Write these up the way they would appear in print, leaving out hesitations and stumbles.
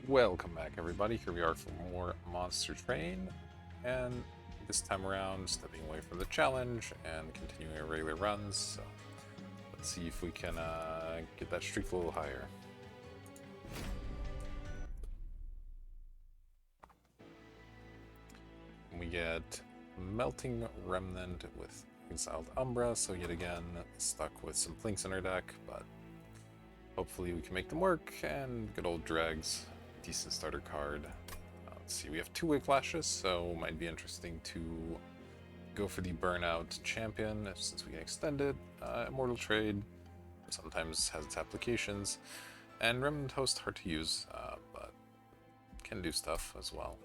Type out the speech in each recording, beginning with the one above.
Welcome back, everybody. Here we are for more Monster Train, and this time around, stepping away from the challenge and continuing our regular runs. So let's see if we can get that streak a little higher. We get Melting Remnant with Exiled Umbra, so yet again stuck with some Plinks in our deck, but hopefully we can make them work, and good old Dregs. Decent starter card. Let's see, we have two-way flashes, so it might be interesting to go for the Burnout Champion since we can extend it. Immortal Trade sometimes has its applications, and Remnant Host hard to use, but can do stuff as well.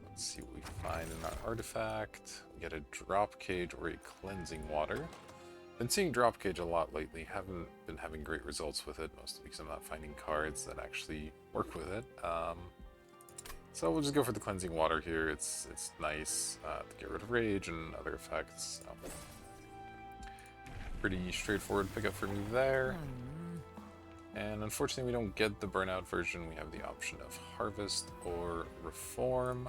Let's see what we find in our artifact. We get a Drop Cage or a Cleansing Water. Been seeing Drop Cage a lot lately, haven't been having great results with it, mostly because I'm not finding cards that actually work with it. So we'll just go for the Cleansing Water here. It's nice to get rid of Rage and other effects. So pretty straightforward pickup for me there. And unfortunately we don't get the Burnout version. We have the option of Harvest or Reform.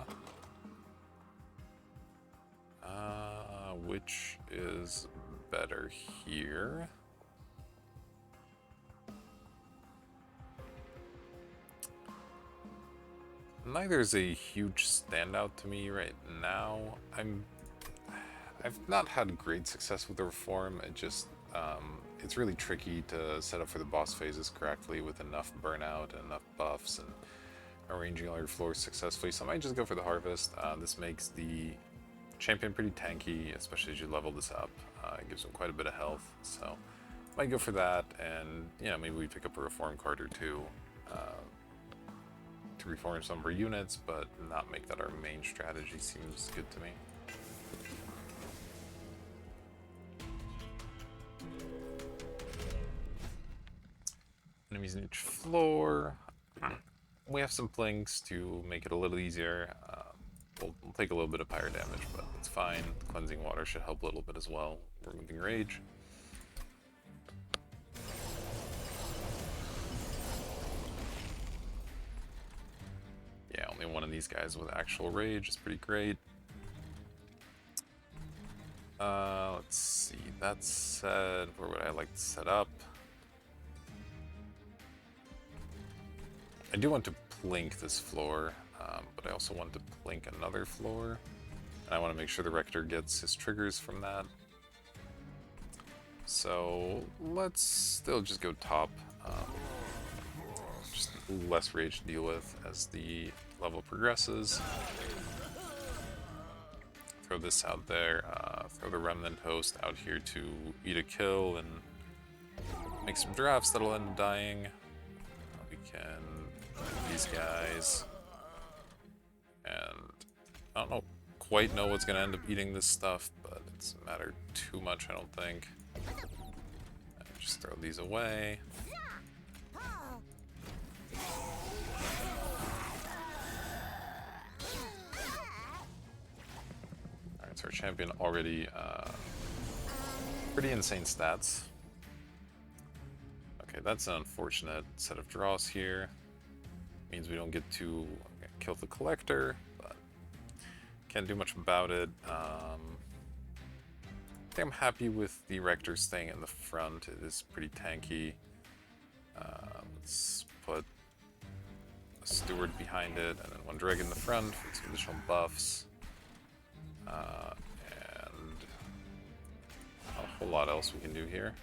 Which is better here? Neither is a huge standout to me right now. I've not had great success with the Reform. It's really tricky to set up for the boss phases correctly with enough burnout and enough buffs and arranging all your floors successfully. So I might just go for the Harvest. This makes the champion pretty tanky, especially as you level this up. It gives him quite a bit of health, so might go for that, and maybe we pick up a Reform card or two to reform some of our units, but not make that our main strategy. Seems good to me. Enemies in each floor. We have some Plinks to make it a little easier. We'll take a little bit of pyre damage, but it's fine. The Cleansing Water should help a little bit as well, removing Rage. Yeah, only one of these guys with actual Rage is pretty great. Let's see, that said, where would I like to set up? I do want to Plink this floor, but I also want to Plink another floor, and I want to make sure the Rector gets his triggers from that. So let's still just go top. Just less Rage to deal with as the level progresses. Throw this out there, throw the Remnant Host out here to eat a kill and make some drafts that'll end up dying. We can these guys, and I don't quite know what's going to end up eating this stuff, but it doesn't matter too much, I don't think. Just throw these away. Alright, so our champion already pretty insane stats. Okay, that's an unfortunate set of draws here. Means we don't get to kill the Collector, but can't do much about it. I think I'm happy with the Rector staying in the front. It is pretty tanky. Let's put a Steward behind it, and then one Dreg in the front for some additional buffs. And not a whole lot else we can do here.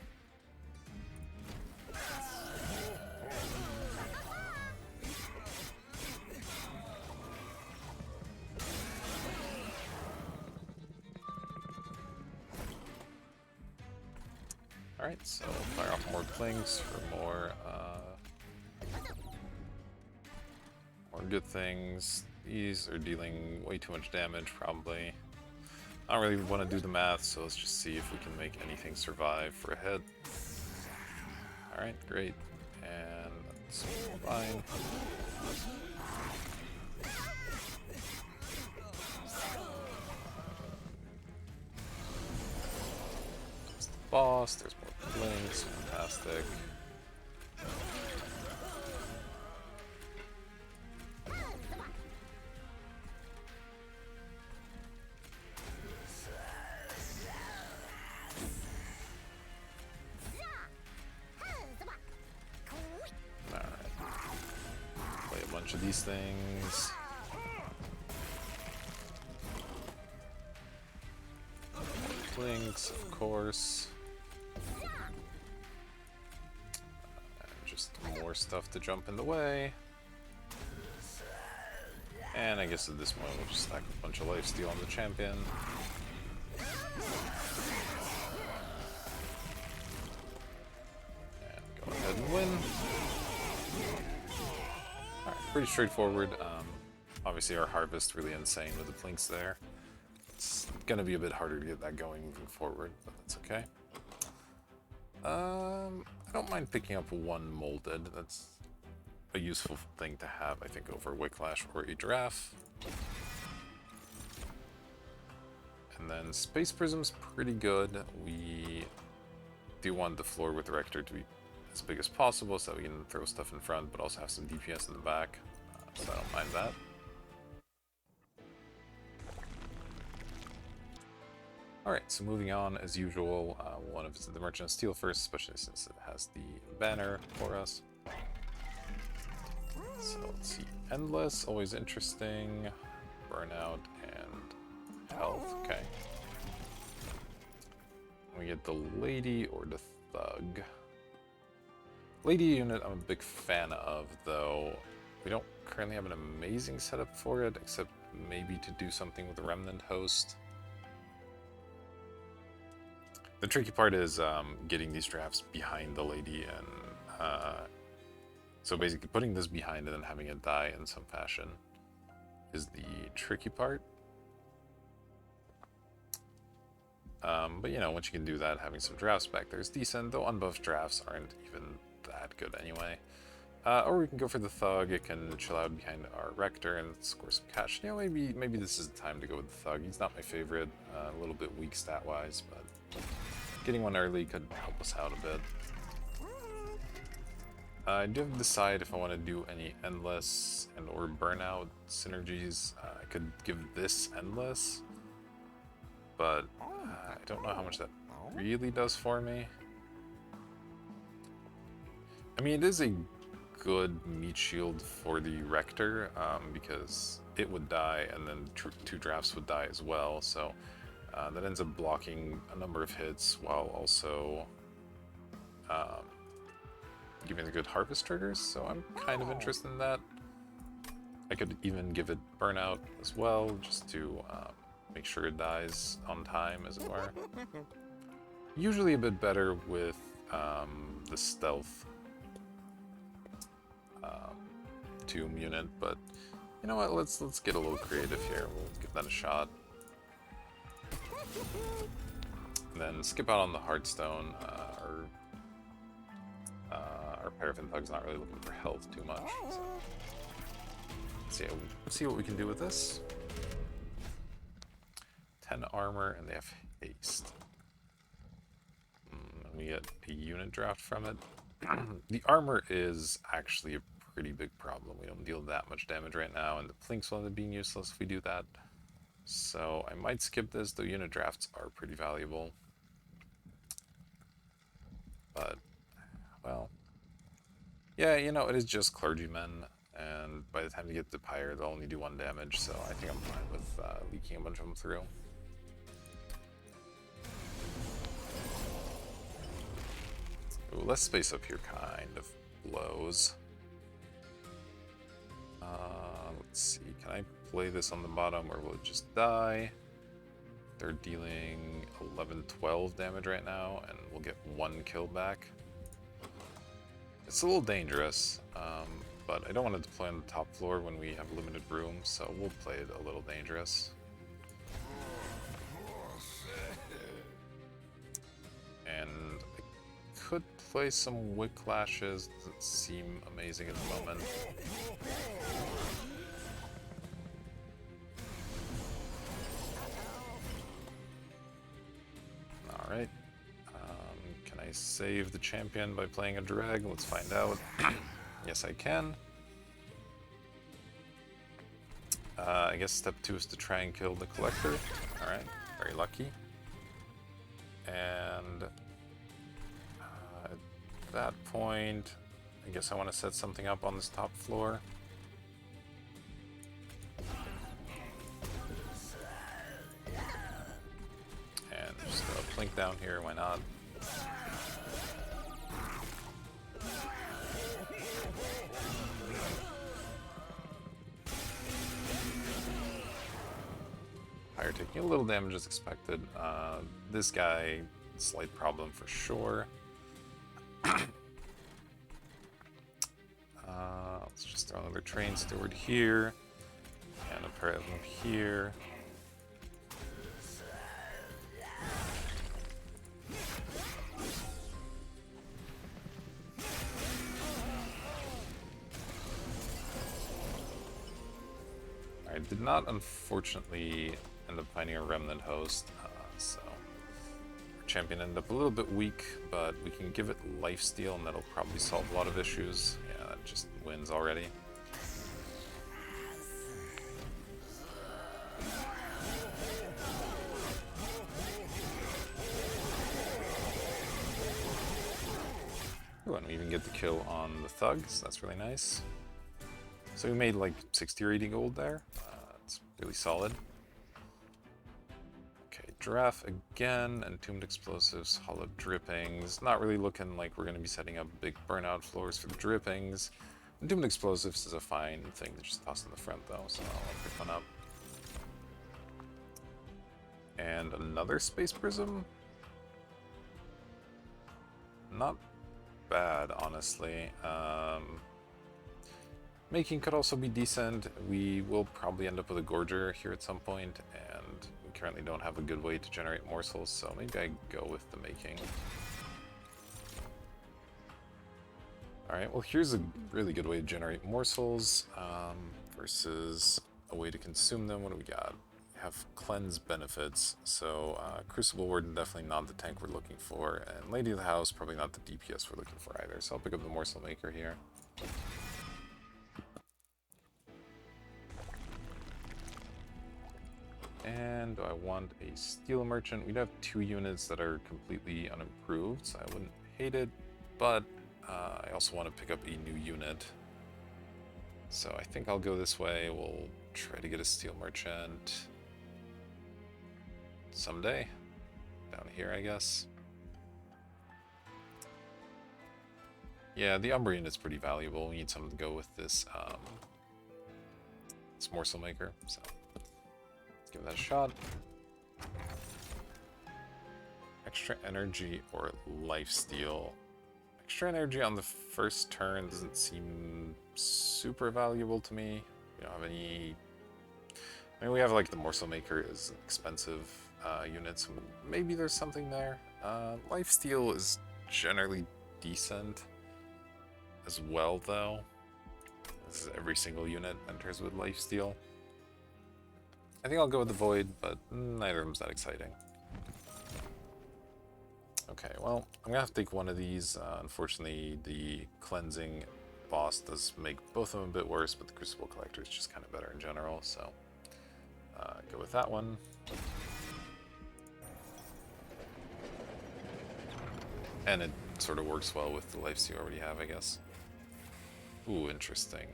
Alright, so fire off more Plinks for more good things. These are dealing way too much damage, probably. I don't really want to do the math, so let's just see if we can make anything survive for a hit. Alright, great. And that's fine. There's the boss, there's more Plinks, fantastic. bunch of these things. Links, of course. And just more stuff to jump in the way. And I guess at this point we'll just stack a bunch of lifesteal on the champion. And go ahead and win. Alright, pretty straightforward. Obviously our harvest really insane with the plinks there. It's gonna be a bit harder to get that going moving forward, but that's okay. I don't mind picking up one molded. That's a useful thing to have, I think, over Wicklash or a Giraffe. And then Space Prism's pretty good. We do want the floor with the Rector to be as big as possible so that we can throw stuff in front, but also have some DPS in the back. So I don't mind that. Alright, so moving on, as usual, we'll want to visit the Merchant of Steel first, especially since it has the banner for us. So let's see, Endless, always interesting, Burnout, and Health, okay. We get the Lady or the Thug. Lady unit I'm a big fan of, though we don't currently have an amazing setup for it, except maybe to do something with the Remnant Host. The tricky part is getting these drafts behind the Lady, and so basically putting this behind and then having it die in some fashion is the tricky part. But you know, once you can do that, having some drafts back there is decent, though unbuffed drafts aren't even that good anyway. Or we can go for the Thug. It can chill out behind our Rector and score some cash. You know, maybe this is the time to go with the Thug. He's not my favorite, a little bit weak stat-wise, but getting one early could help us out a bit. I do have to decide if I want to do any Endless and or Burnout synergies. I could give this Endless, but I don't know how much that really does for me. I mean, it is a good meat shield for the Rector, because it would die and then two drafts would die as well, so that ends up blocking a number of hits while also giving the good harvest triggers, so I'm kind of interested in that. I could even give it Burnout as well, just to make sure it dies on time, as it were. Usually a bit better with the Stealth Tomb unit, but you know what, let's get a little creative here. We'll give that a shot. And then skip out on the Heartstone. Our Paraffin Thug's not really looking for health too much. So let's see what we can do with this. 10 armor, and they have haste. And we get a unit draft from it. The armor is actually a pretty big problem. We don't deal that much damage right now, and the plinks will end up being useless if we do that. So I might skip this, though unit drafts are pretty valuable. But, well, yeah, you know, it is just clergymen, and by the time they get to Pyre, they'll only do 1 damage, so I think I'm fine with leaking a bunch of them through. Ooh, less space up here kind of blows. Let's see, can I play this on the bottom or will it just die? They're dealing 11-12 damage right now, and we'll get 1 kill back. It's a little dangerous, but I don't want to deploy on the top floor when we have limited room, so we'll play it a little dangerous. And I could play some Wicklashes that seem amazing at the moment. Alright. Can I save the champion by playing a drag? Let's find out. Yes, I can. I guess step 2 is to try and kill the Collector. Alright, very lucky. And at that point, I guess I want to set something up on this top floor. Plink down here, why not? Fire taking a little damage as expected. This guy, slight problem for sure. Let's just throw another train steward here, and a pair of them here. I did not, unfortunately, end up finding a remnant host, so our champion ended up a little bit weak, but we can give it lifesteal and that'll probably solve a lot of issues. Yeah, that just wins already. Ooh, and we even get the kill on the thugs, that's really nice. So we made like 60 or 80 gold there. It's really solid. Okay, giraffe again, entombed explosives, hollow drippings. Not really looking like we're going to be setting up big burnout floors for the drippings. Entombed explosives is a fine thing to just toss in the front though, so I'll pick one up. And another space prism. Not bad, honestly. Making could also be decent. We will probably end up with a Gorger here at some point, and we currently don't have a good way to generate morsels, so maybe I go with the making. Alright, well here's a really good way to generate morsels versus a way to consume them. What do we got? We have cleanse benefits, so Crucible Warden definitely not the tank we're looking for, and Lady of the House probably not the DPS we're looking for either, so I'll pick up the Morsel Maker here. And do I want a Steel Merchant? We'd have 2 units that are completely unimproved, so I wouldn't hate it, but I also want to pick up a new unit. So I think I'll go this way. We'll try to get a Steel Merchant someday. Down here, I guess. Yeah, the Umbra unit's pretty valuable. We need something to go with this, this Morsel Maker, so give that a shot. Extra energy or lifesteal. Extra energy on the first turn doesn't seem super valuable to me. We don't have any... I mean, we have like the Morsel Maker is an expensive unit, so maybe there's something there. Lifesteal is generally decent as well, though. This is every single unit enters with lifesteal. I think I'll go with the Void, but neither of them's that exciting. Okay, well, I'm gonna have to take one of these. Unfortunately, the cleansing boss does make both of them a bit worse, but the Crucible Collector is just kind of better in general, so go with that one. And it sort of works well with the lives you already have, I guess. Ooh, interesting.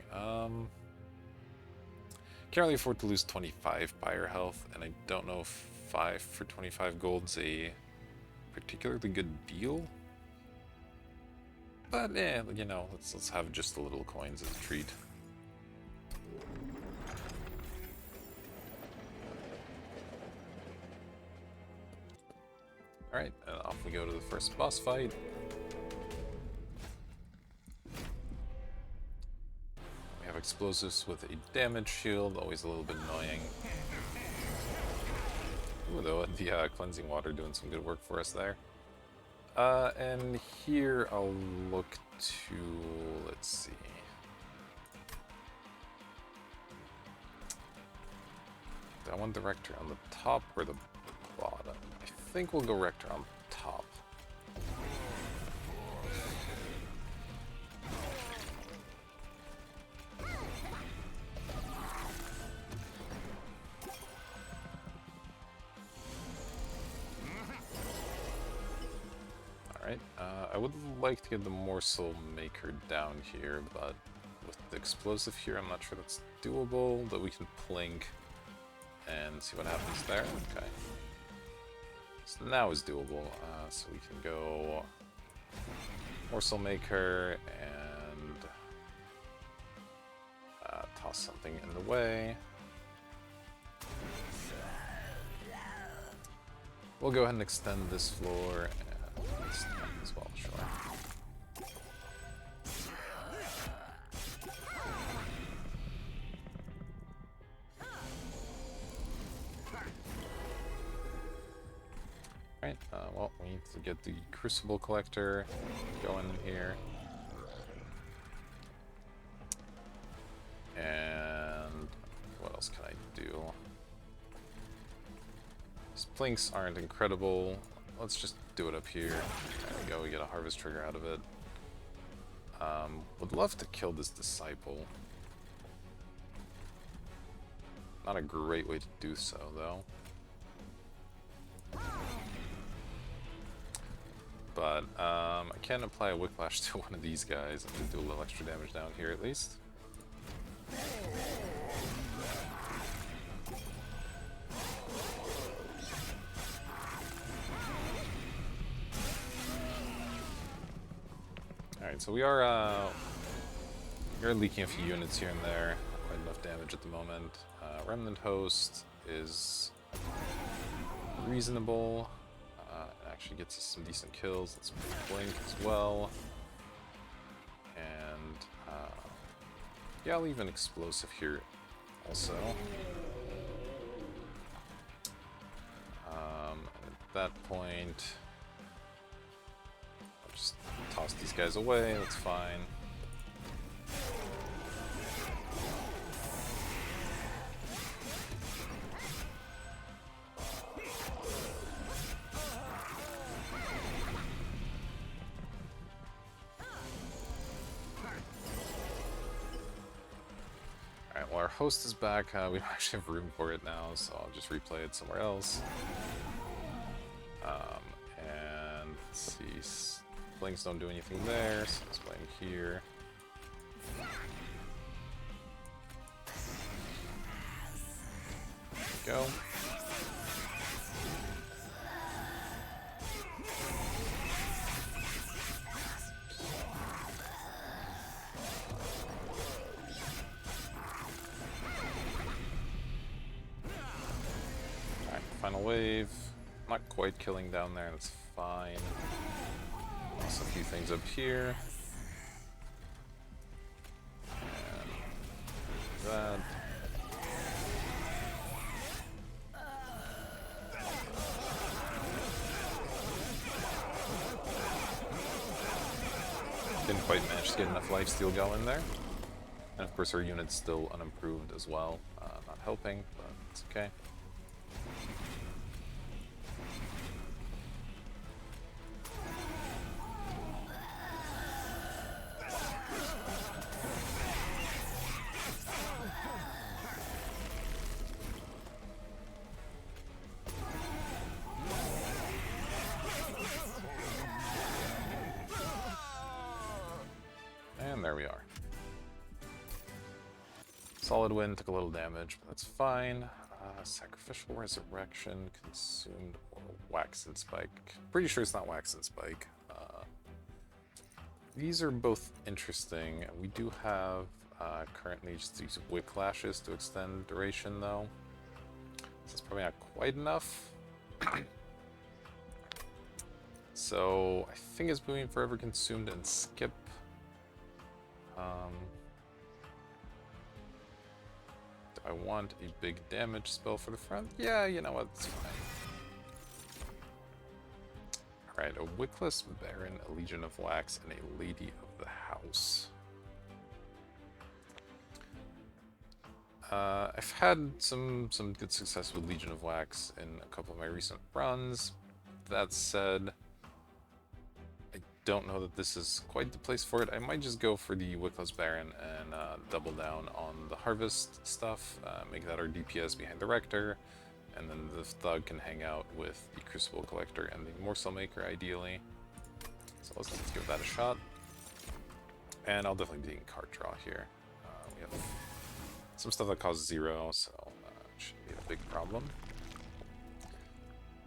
Can't really afford to lose 25 fire health, and I don't know if 5 for 25 gold's a particularly good deal. But yeah, you know, let's have just the little coins as a treat. Alright, and off we go to the first boss fight. We have explosives with a damage shield, always a little bit annoying. Ooh, though, the cleansing water doing some good work for us there. And here I'll look to, let's see. Do I want the Rector on the top or the bottom? I think we'll go Rector on top. Alright, I would like to get the Morsel Maker down here, but with the explosive here, I'm not sure that's doable, but we can plink and see what happens there. Okay. So now is doable. So we can go Morsel Maker and toss something in the way. We'll go ahead and extend this floor and extend as well, sure. Alright, well, we need to get the Crucible Collector going in here. And what else can I do? These Plinks aren't incredible. Let's just do it up here. There we go, we get a Harvest Trigger out of it. Would love to kill this Disciple. Not a great way to do so, though. But I can apply a Whiplash to one of these guys and do a little extra damage down here at least. Alright, so we are leaking a few units here and there. Not quite enough damage at the moment. Remnant Host is reasonable. Actually gets us some decent kills. Let's blink as well. And yeah, I'll leave an explosive here also. And at that point, I'll just toss these guys away. That's fine. Well, our host is back. We don't actually have room for it now, so I'll just replay it somewhere else. And let's see, Blinks don't do anything there, so let's blame here. There we go. Final wave. Not quite killing down there, that's fine. Also a few things up here. And that. Didn't quite manage to get enough lifesteal going there. And of course our unit's still unimproved as well. Not helping, but it's okay. And there we are. Solid win, took a little damage, but that's fine. Sacrificial Resurrection, Consumed, or Wax and Spike. Pretty sure it's not Wax and Spike. These are both interesting. We do have currently just these Whiplashes to extend duration though. So it's probably not quite enough. So I think it's moving Forever Consumed and Skip. Do I want a big damage spell for the front? Yeah, you know what, it's fine. Alright, a Wickless Baron, a Legion of Wax, and a Lady of the House. I've had some good success with Legion of Wax in a couple of my recent runs. That said, I don't know that this is quite the place for it. I might just go for the Wickless Baron and double down on the Harvest stuff, make that our DPS behind the Rector, and then the Thug can hang out with the Crucible Collector and the Morsel Maker ideally. So let's give that a shot. And I'll definitely be taking card draw here. We have some stuff that costs 0, so it shouldn't be a big problem.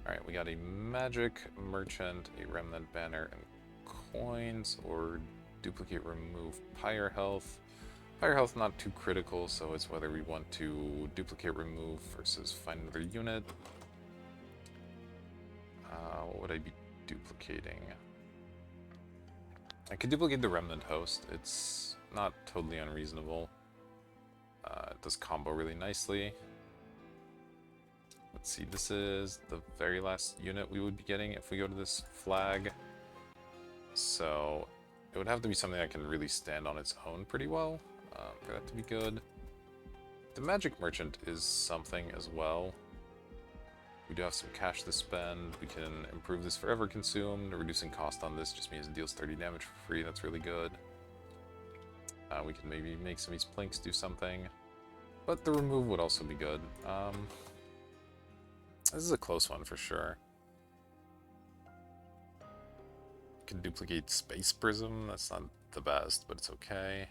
Alright, we got a magic merchant, a remnant banner, and coins, or duplicate remove pyre health. Pyre health not too critical, so it's whether we want to duplicate remove versus find another unit. What would I be duplicating? I could duplicate the remnant host. It's not totally unreasonable. It does combo really nicely. Let's see, this is the very last unit we would be getting if we go to this flag. So it would have to be something that can really stand on its own pretty well for that to be good. The magic merchant is something as well. We do have some cash to spend. We can improve this forever consumed. Reducing cost on this just means it deals 30 damage for free. That's really good. We can maybe make some of these planks do something. But the remove would also be good. This is a close one for sure. Can duplicate Space Prism. That's not the best, but it's okay.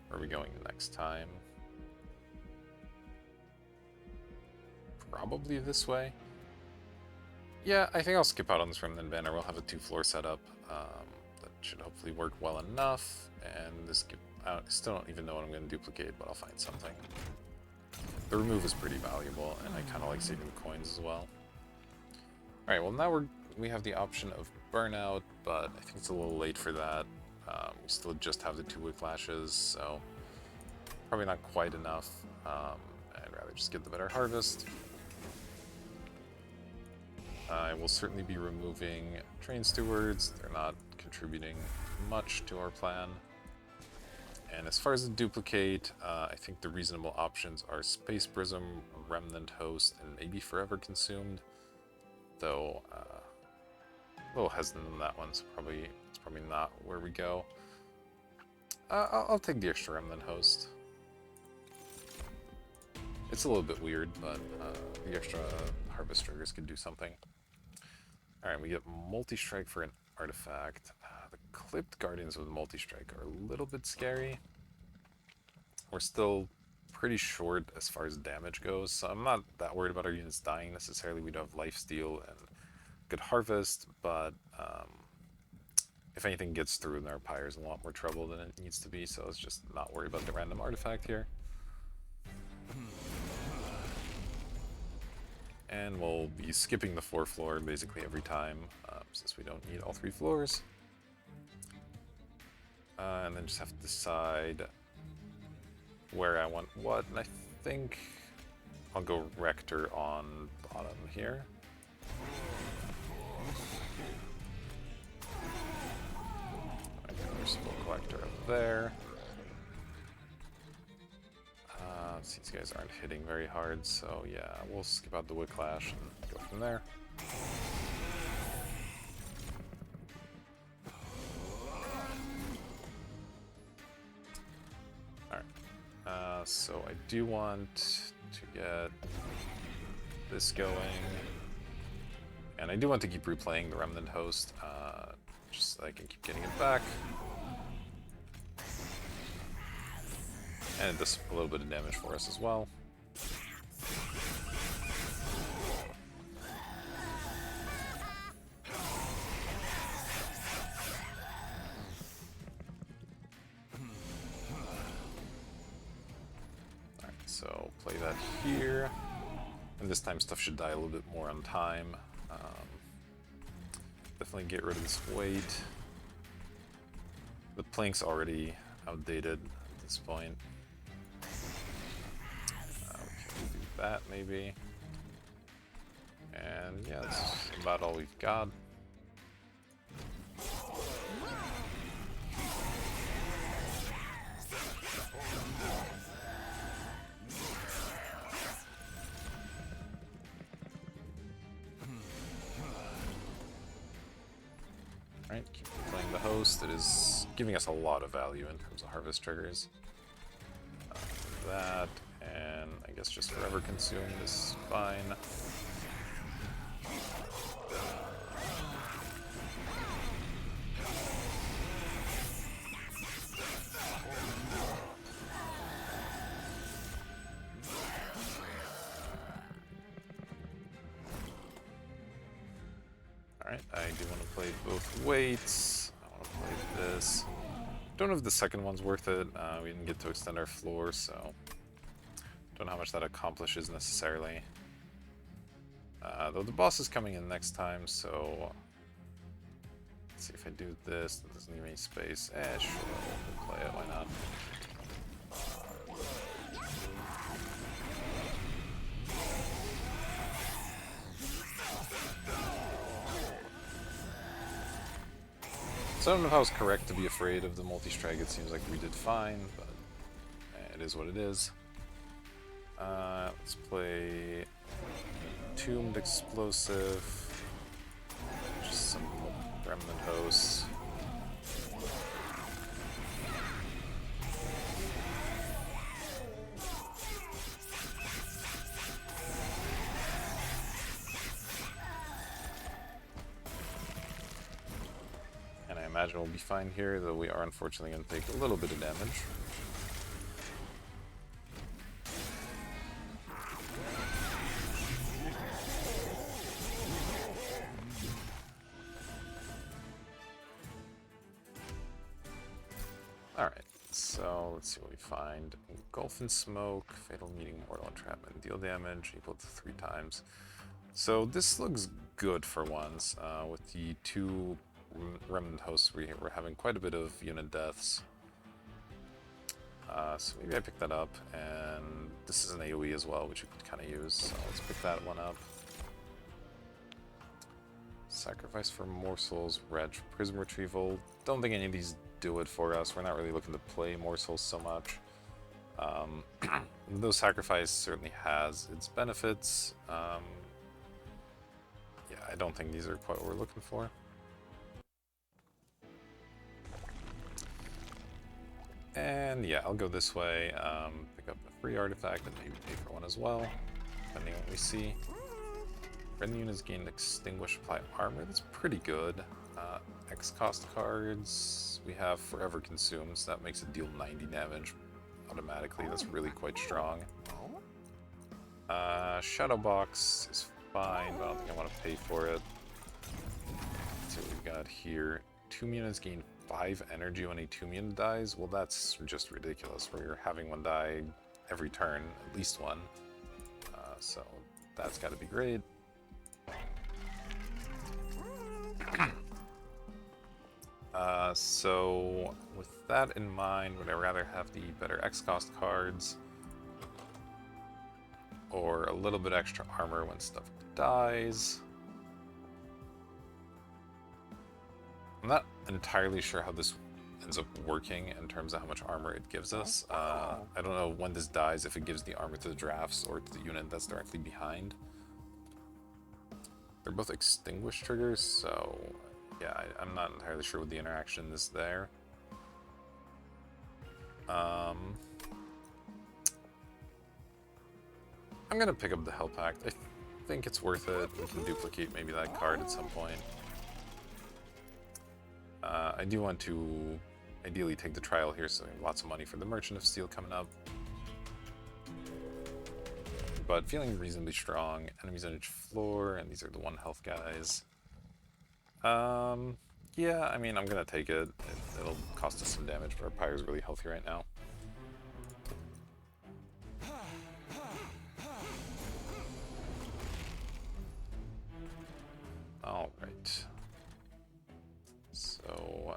Where are we going next time? Probably this way. Yeah, I think I'll skip out on this remnant banner. We'll have a 2-floor setup. That should hopefully work well enough. And this I still don't even know what I'm going to duplicate, but I'll find something. The remove is pretty valuable, and I kind of like saving the coins as well. Alright, well now we have the option of burnout, but I think it's a little late for that. We still just have the 2 whiplashes, so probably not quite enough. I'd rather just get the better harvest. I will certainly be removing train stewards. They're not contributing much to our plan. And as far as the duplicate, I think the reasonable options are Space Prism, Remnant Host, and maybe Forever Consumed. Though, a little hesitant on that one, so it's probably not where we go. I'll take the extra Remnant Host. It's a little bit weird, but the extra Harvest Triggers could do something. Alright, we get Multi-Strike for an artifact. The Clipped Guardians with Multi-Strike are a little bit scary. We're still pretty short as far as damage goes, so I'm not that worried about our units dying necessarily. We do have Lifesteal and good Harvest, but if anything gets through, then our Pyre's in a lot more trouble than it needs to be, so let's just not worry about the random artifact here. And we'll be skipping the 4th floor basically every time, since we don't need all 3 floors. And then just have to decide where I want what, and I think I'll go Rector on bottom here. There's a Collector up there. These guys aren't hitting very hard, so yeah, we'll skip out the Whiplash and go from there. Alright, so I do want to get this going, and I do want to keep replaying the Remnant Host, just so I can keep getting it back. And it does a little bit of damage for us as well. Alright, so play that here. And this time stuff should die a little bit more on time. Definitely get rid of this weight. The plank's already outdated at this point. That maybe, and yeah, that's about all we've got. Alright, keep playing the host. It is giving us a lot of value in terms of harvest triggers. That, and I guess just Forever Consume is fine. Alright, I do want to play both weights. I want to play this. Don't know if the second one's worth it. We didn't get to extend our floor, so don't know how much that accomplishes necessarily. Though the boss is coming in next time, so let's see if I do this. That doesn't leave any space. Sure, we'll play it. Why not? So I don't know if I was correct to be afraid of the multi-strike. It seems like we did fine, but it is what it is. Let's play Tombed Explosive, just some Remnant Hosts. And I imagine we'll be fine here, though we are unfortunately going to take a little bit of damage. Alright, so let's see what we find. Engulf and Smoke, Fatal Meeting, Mortal Entrapment, deal damage equal to 3 times. So this looks good for once. With the 2 Remnant Hosts, we're having quite a bit of unit deaths. So maybe I pick that up, and this is an AoE as well, which we could kind of use, so let's pick that one up. Sacrifice for Morsels, Reg, Prism Retrieval. Don't think any of these do it for us. We're not really looking to play Morsels so much. Though Sacrifice certainly has its benefits. Yeah, I don't think these are quite what we're looking for. And yeah, I'll go this way, pick up a free artifact and maybe pay for one as well, depending on what we see. Friendly units gain Extinguish, apply armor. That's pretty good. X cost cards, we have Forever Consumes. That makes it deal 90 damage automatically. That's really quite strong. Shadow Box is fine, but I don't think I want to pay for it. Let's see what we've got here. Tomb units gain 5 energy when a tomb unit dies. Well, that's just ridiculous. We're having one die every turn, at least one. So that's got to be great. So with that in mind, would I rather have the better X cost cards or a little bit extra armor when stuff dies? I'm not entirely sure how this ends up working in terms of how much armor it gives us. I don't know when this dies, if it gives the armor to the drafts or to the unit that's directly behind. They're both extinguish triggers, so yeah, I'm not entirely sure what the interaction is there. I'm gonna pick up the Hell Pact. I think it's worth it. We can duplicate maybe that card at some point. I do want to ideally take the trial here, so we have lots of money for the Merchant of Steel coming up. But feeling reasonably strong. Enemies on each floor, and these are the 1 health guys. Yeah, I mean, I'm gonna take it. It'll cost us some damage, but our Pyre's really healthy right now. Alright. So,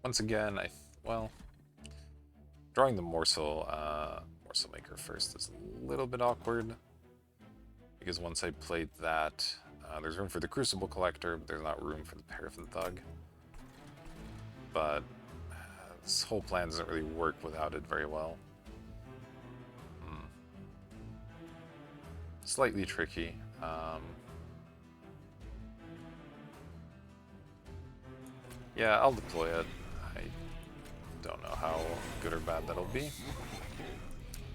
once again, well, drawing the Morsel Maker first is a little bit awkward, because once I played that, there's room for the Crucible Collector, but there's not room for the Paraffin Thug. But this whole plan doesn't really work without it very well. Slightly tricky. Yeah, I'll deploy it. I don't know how good or bad that'll be.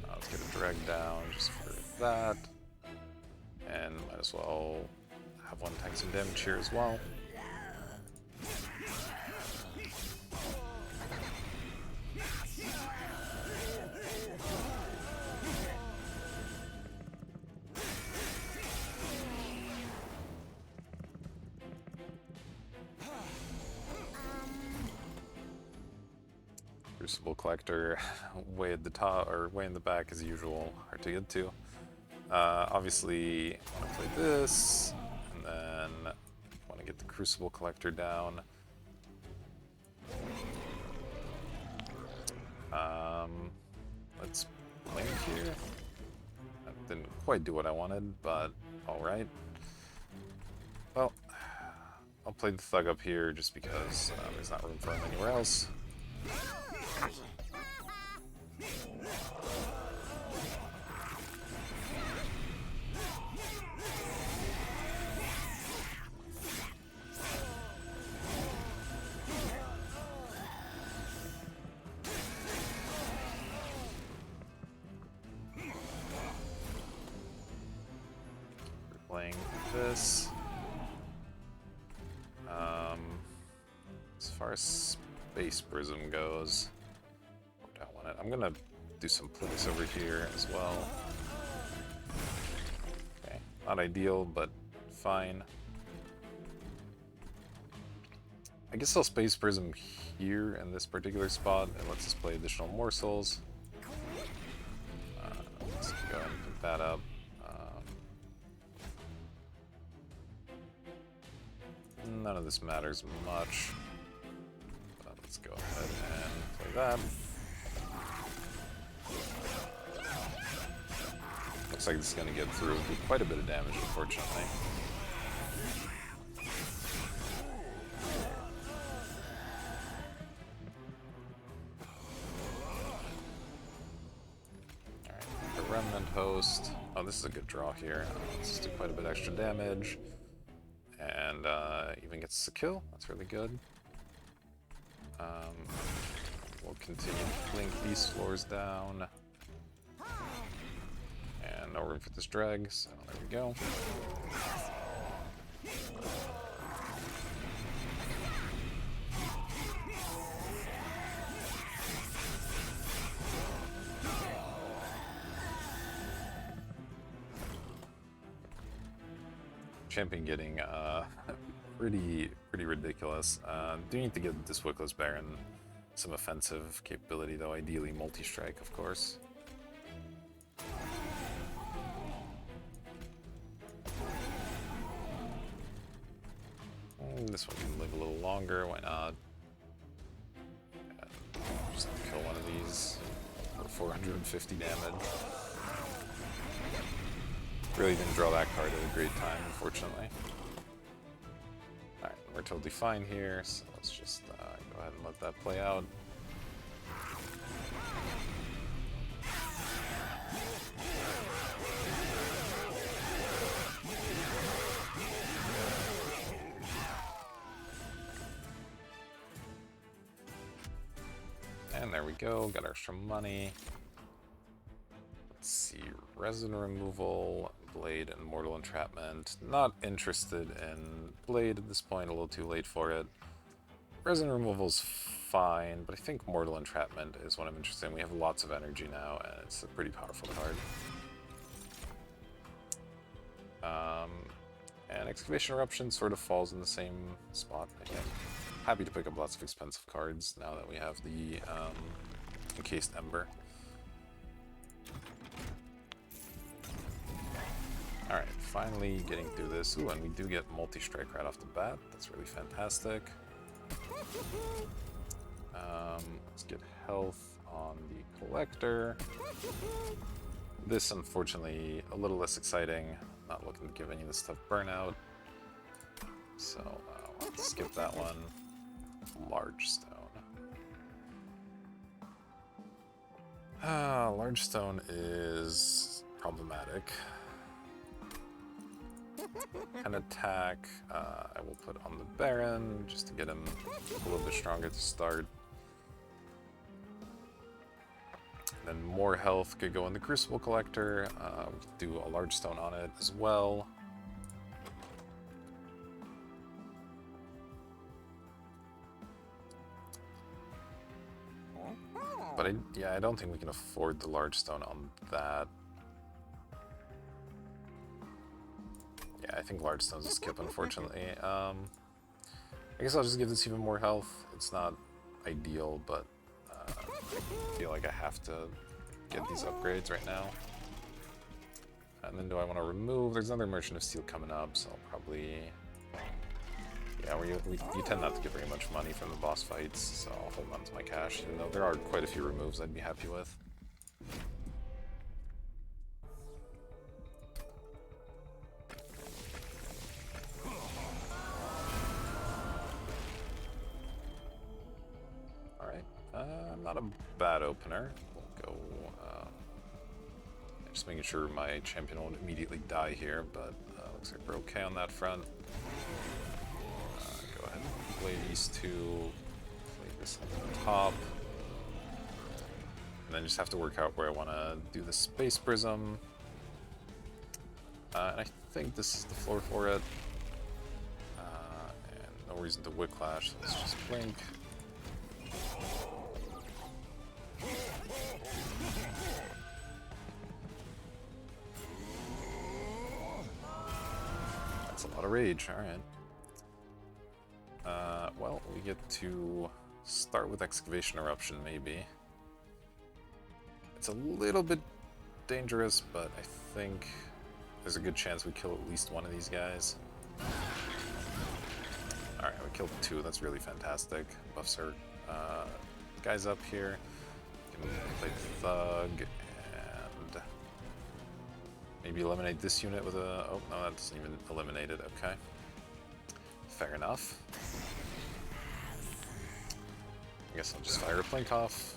Let's get a drag down just for that. And might as well have one tank some damage here as well. Crucible Collector way at the top, or way in the back as usual, hard to get to. Obviously, I want to play this, and then I want to get the Crucible Collector down. Let's blink here. That didn't quite do what I wanted, but alright. Well, I'll play the Thug up here just because there's not room for him anywhere else. Playing this. As far as Space Prism goes, where do I want it? I'm gonna do some plays over here as well. Okay, not ideal, but fine. I guess I'll Space Prism here in this particular spot. It lets us play additional morsels. Let's go ahead and pick that up. None of this matters much, but let's go ahead and play that. Looks like this is going to get through, do quite a bit of damage, unfortunately. Alright, the Remnant Host. Oh, this is a good draw here. Let's do quite a bit extra damage. And even gets a kill. That's really good. We'll continue to blink these floors down. And no room for this drag, so there we go. Champion getting pretty ridiculous. Do need to give this Wickless Baron some offensive capability, though. Ideally, multi-strike, of course. This one can live a little longer. Why not? Just kill one of these for 450 damage. Really didn't draw that card at a great time, unfortunately. Alright, we're totally fine here, so let's just go ahead and let that play out. And there we go, got our extra money. Let's see, Resin Removal, Blade, and Mortal Entrapment. Not interested in Blade at this point, a little too late for it. Resin Removal's fine, but I think Mortal Entrapment is what I'm interested in. We have lots of energy now, and it's a pretty powerful card. And Excavation Eruption sort of falls in the same spot, I think. Happy to pick up lots of expensive cards now that we have the Encased Ember. Alright, finally getting through this. Ooh, and we do get multi-strike right off the bat. That's really fantastic. Let's get health on the Collector. This, unfortunately, a little less exciting. Not looking to give any of this stuff burnout. So, let's skip that one. Large Stone. Large Stone is problematic. An attack, I will put on the Baron just to get him a little bit stronger to start. Then more health could go in the Crucible Collector. We could do a Large Stone on it as well. But I don't think we can afford the Large Stone on that. Yeah, I think Large Stone's a skip, unfortunately. I guess I'll just give this even more health. It's not ideal, but I feel like I have to get these upgrades right now. And then do I want to remove? There's another Merchant of Steel coming up, so I'll probably... Yeah, you tend not to get very much money from the boss fights, so I'll hold on to my cash, even though there are quite a few removes I'd be happy with. Not a bad opener. We'll go, just making sure my champion won't immediately die here, but looks like we're okay on that front. Go ahead and play these two, play this on the top, and then just have to work out where I want to do the Space Prism. And I think this is the floor for it. And no reason to Whiplash, so let's just blink. That's a lot of rage, alright. Well, we get to start with Excavation Eruption, maybe. It's a little bit dangerous, but I think there's a good chance we kill at least one of these guys. Alright, we killed two, that's really fantastic. Buffs our guys up here. Can play Thug, and maybe eliminate this unit with a... Oh, no, that doesn't even eliminate it, okay. Fair enough. I guess I'll just fire a Blink off.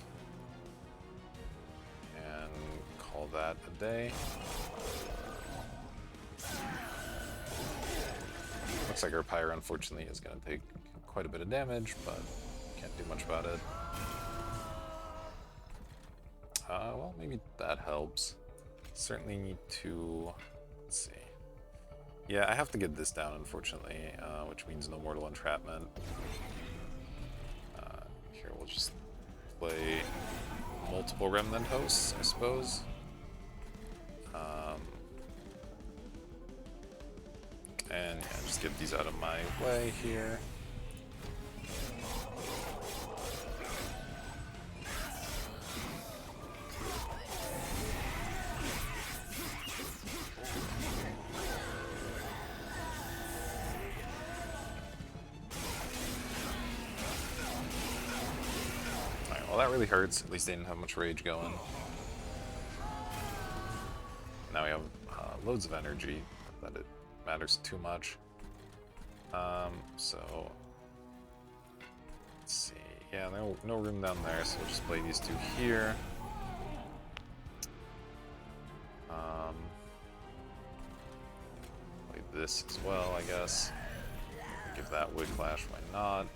And call that a day. Looks like our Pyre, unfortunately, is going to take quite a bit of damage, but can't do much about it. Well, maybe that helps. Certainly need to... Let's see. Yeah, I have to get this down, unfortunately, which means no Mortal Entrapment. Here, we'll just play multiple Remnant Hosts, I suppose. And yeah, just get these out of my way here. Alright, well that really hurts. At least they didn't have much rage going. Now we have loads of energy, but it matters too much. So let's see. Yeah, no room down there, so we'll just play these two here. Play this as well, I guess. Give that Whiplash, why not?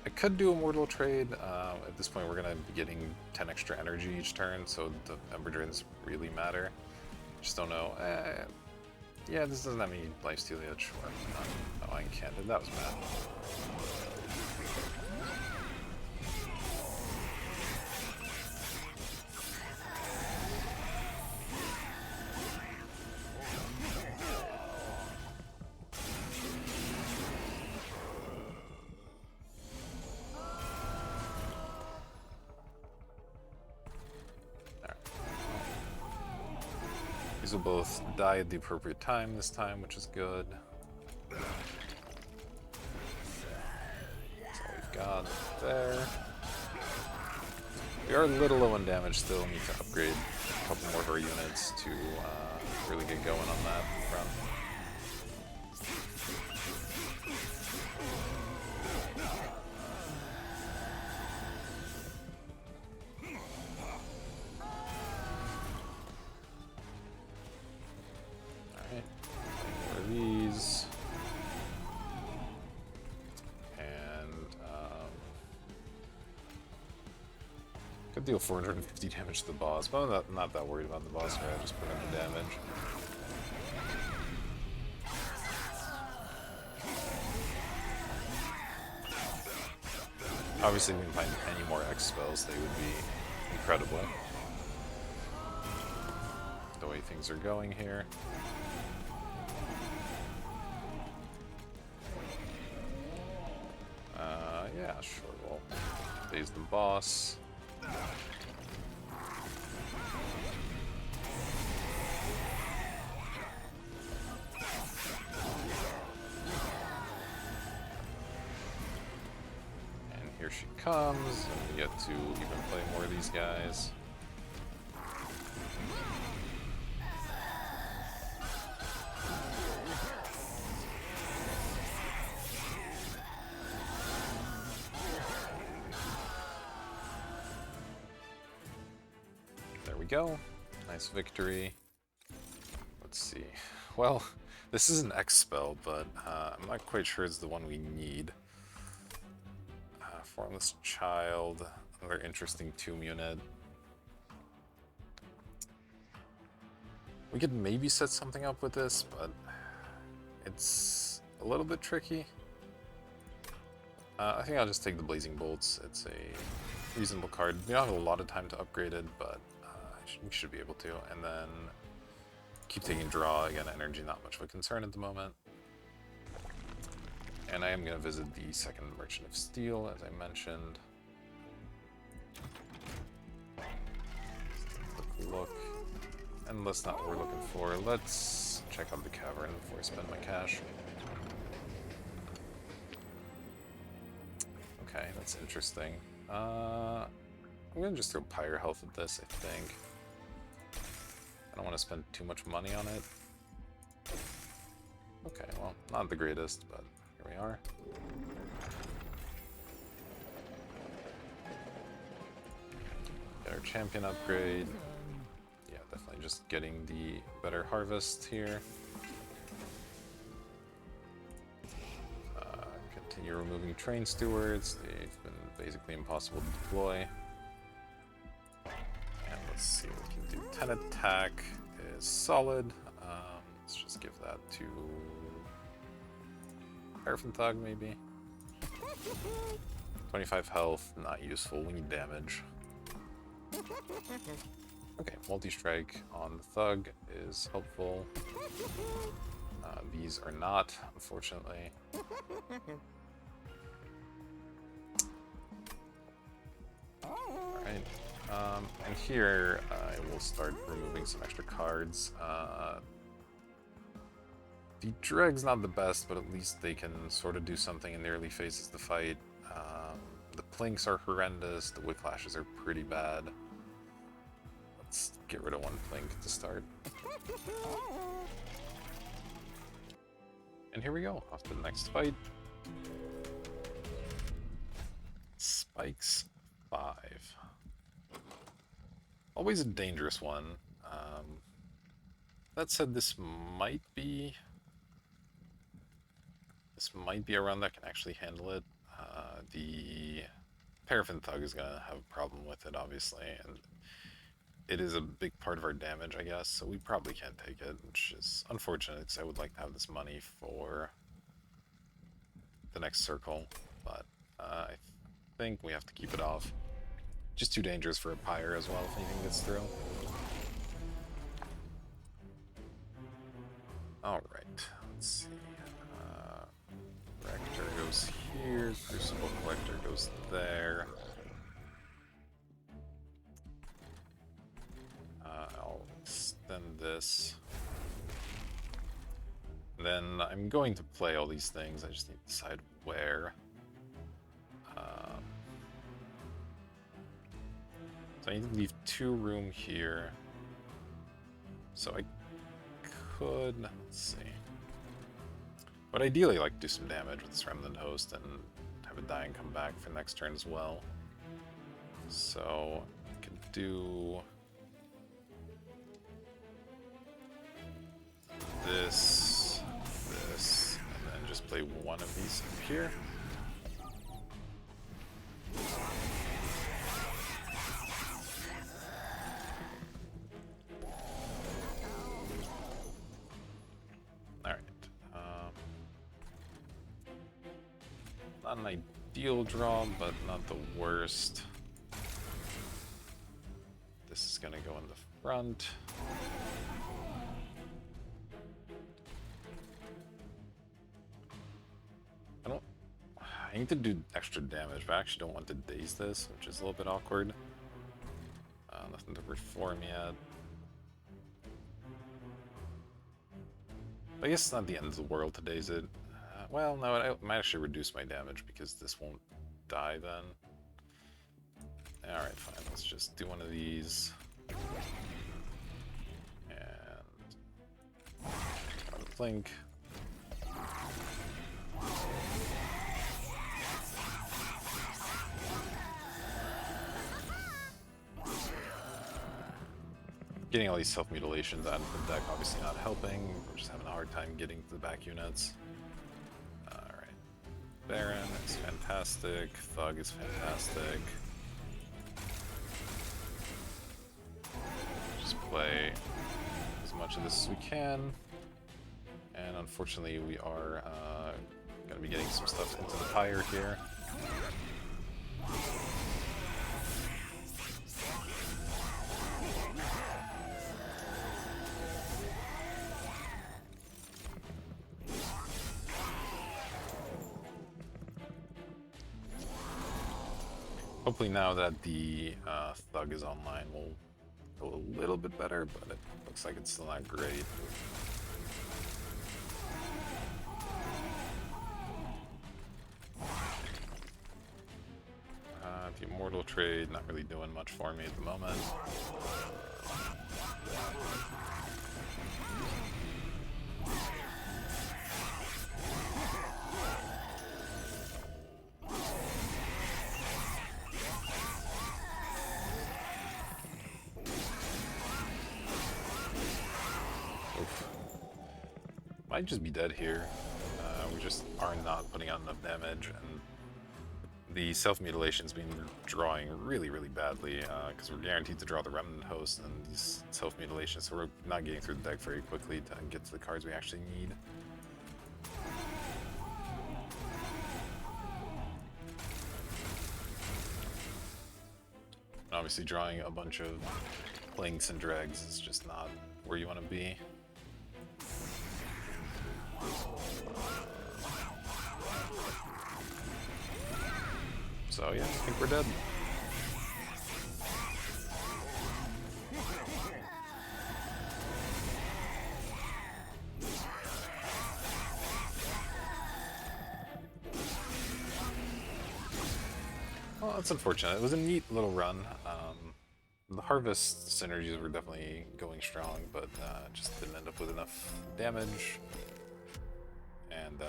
I could do a Mortal Trade. At this point, we're gonna be getting 10 extra energy each turn, so the Ember Drains really matter. Just don't know. Yeah, this doesn't have any lifesteal yet, sure. Oh, I can't. That was bad. These will both die at the appropriate time this time, which is good. That's all we've got there. We are a little low on damage still. Need to upgrade a couple more of our units to really get going on that front. Could deal 450 damage to the boss, but I'm not that worried about the boss guy, I just put in the damage. Obviously, if we can find any more X spells, they would be incredible. The way things are going here. Yeah, sure, we'll phase the boss. And here she comes, and we get to even play more of these guys. There we go. Nice victory. Let's see. Well, this is an X spell, but I'm not quite sure it's the one we need. Formless Child, another interesting tomb unit. We could maybe set something up with this, but it's a little bit tricky. I think I'll just take the Blazing Bolts. It's a reasonable card. We don't have a lot of time to upgrade it, but we should be able to. And then keep taking draw. Again, energy not much of a concern at the moment. And I am going to visit the second Merchant of Steel, as I mentioned. Look. And that's not what we're looking for. Let's check out the cavern before I spend my cash. Okay, that's interesting. I'm going to just throw Pyre Health at this, I think. I don't want to spend too much money on it. Okay, well, not the greatest, but here we are. Get our champion upgrade. Yeah, definitely just getting the better harvest here. Continue removing train stewards. They've been basically impossible to deploy. And let's see what we can do. 10 attack is solid. Let's just give that to Paraffin Thug, maybe. 25 health, not useful. We need damage. Okay, multi-strike on the Thug is helpful. These are not, unfortunately. Alright, and here I will start removing some extra cards. The Dreg's not the best, but at least they can sort of do something in the early phases of the fight. The Plinks are horrendous, the Whiplashes are pretty bad. Let's get rid of one Plink to start. And here we go, off to the next fight. Spikes 5. Always a dangerous one. That said, this might be a run that can actually handle it. The Paraffin Thug is gonna have a problem with it, obviously, and it is a big part of our damage, I guess, so we probably can't take it, which is unfortunate, because I would like to have this money for the next circle, but I think we have to keep it off. Just too dangerous for a Pyre as well, if anything gets through. Alright, let's see. Rector goes here, Crucible Collector goes there. I'll extend this. Then I'm going to play all these things, I just need to decide where. So I need to leave 2 room here. So I could, let's see. But ideally I'd like to do some damage with this Remnant Host and have it die and come back for next turn as well. So I could do this, and then just play one of these up here. Not an ideal draw, but not the worst. This is going to go in the front. I need to do extra damage, but I actually don't want to daze this, which is a little bit awkward. Nothing to reform yet. I guess it's not the end of the world today, is it? Well, no, it might actually reduce my damage because this won't die then. Alright, fine. Let's just do one of these. And... blink. Getting all these self-mutilations out of the deck obviously not helping. We're just having a hard time getting to the back units. Alright. Baron is fantastic. Thug is fantastic. Just play as much of this as we can. And unfortunately we are going to be getting some stuff into the pyre here. Hopefully now that the Thug is online, we'll go a little bit better, but it looks like it's still not great. The Immortal trade, not really doing much for me at the moment. Might just be dead here. We just are not putting out enough damage, and the self-mutilation's been drawing really, really badly, because we're guaranteed to draw the Remnant Host and these self-mutilations, so we're not getting through the deck very quickly to get to the cards we actually need. And obviously drawing a bunch of Blinks and Dregs is just not where you want to be. So yeah, I think we're dead. Well, that's unfortunate. It was a neat little run. The harvest synergies were definitely going strong, but just didn't end up with enough damage. And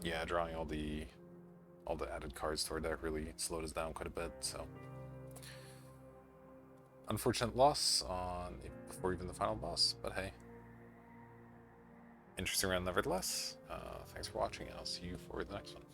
yeah, drawing all the added cards to our deck really slowed us down quite a bit, so unfortunate loss before even the final boss, but hey, interesting round nevertheless. Thanks for watching, and I'll see you for the next one.